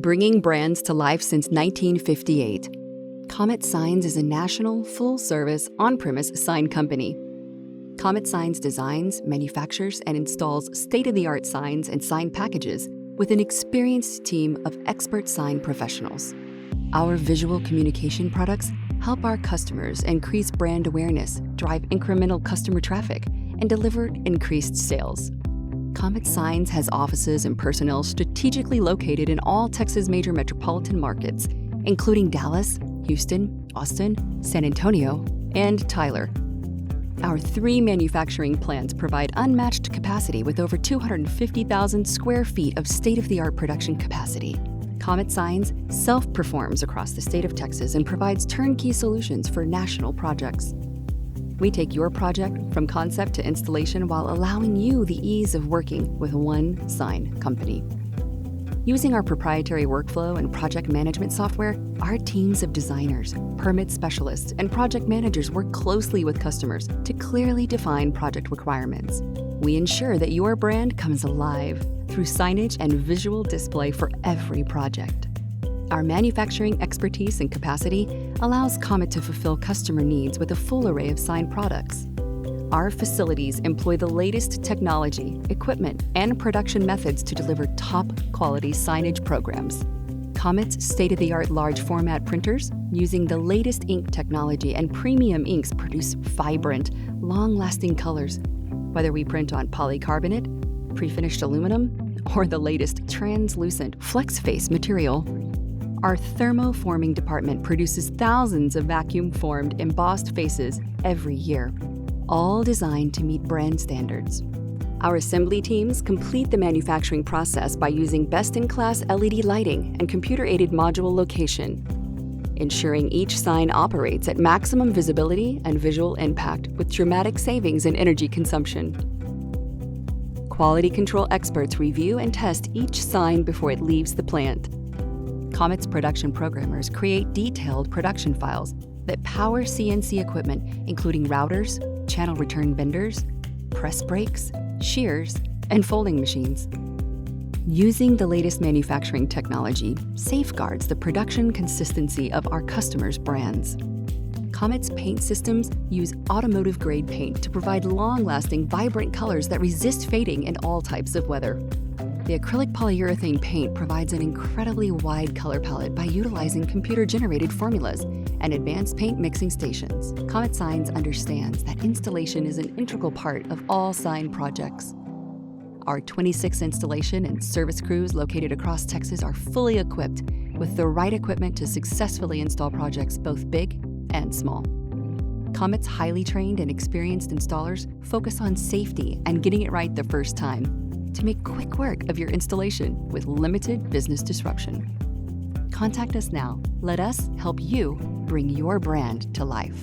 bringing brands to life since 1958. Comet Signs is a national, full-service, on-premise sign company. Comet Signs designs, manufactures, and installs state-of-the-art signs and sign packages with an experienced team of expert sign professionals. Our visual communication products help our customers increase brand awareness, drive incremental customer traffic, and deliver increased sales. Comet Signs has offices and personnel strategically located in all Texas major metropolitan markets, including Dallas, Houston, Austin, San Antonio, and Tyler. Our 3 manufacturing plants provide unmatched capacity with over 250,000 square feet of state-of-the-art production capacity. Comet Signs self-performs across the state of Texas and provides turnkey solutions for national projects. We take your project from concept to installation while allowing you the ease of working with one sign company. Using our proprietary workflow and project management software, our teams of designers, permit specialists, and project managers work closely with customers to clearly define project requirements. We ensure that your brand comes alive through signage and visual display for every project. Our manufacturing expertise and capacity allows Comet to fulfill customer needs with a full array of sign products. Our facilities employ the latest technology, equipment, and production methods to deliver top-quality signage programs. Comet's state-of-the-art large format printers, using the latest ink technology and premium inks, produce vibrant, long-lasting colors. Whether we print on polycarbonate, pre-finished aluminum, or the latest translucent flex-face material, our thermoforming department produces thousands of vacuum-formed embossed faces every year, all designed to meet brand standards. Our assembly teams complete the manufacturing process by using best-in-class LED lighting and computer-aided module location, ensuring each sign operates at maximum visibility and visual impact with dramatic savings in energy consumption. Quality control experts review and test each sign before it leaves the plant. Comet's production programmers create detailed production files that power CNC equipment, including routers, channel return benders, press brakes, shears, and folding machines. Using the latest manufacturing technology safeguards the production consistency of our customers' brands. Comet's paint systems use automotive-grade paint to provide long-lasting, vibrant colors that resist fading in all types of weather. The acrylic polyurethane paint provides an incredibly wide color palette by utilizing computer-generated formulas and advanced paint mixing stations. Comet Signs understands that installation is an integral part of all sign projects. Our 26 installation and service crews located across Texas are fully equipped with the right equipment to successfully install projects both big and small. Comet's highly trained and experienced installers focus on safety and getting it right the first time to make quick work of your installation with limited business disruption. Contact us now. Let us help you bring your brand to life.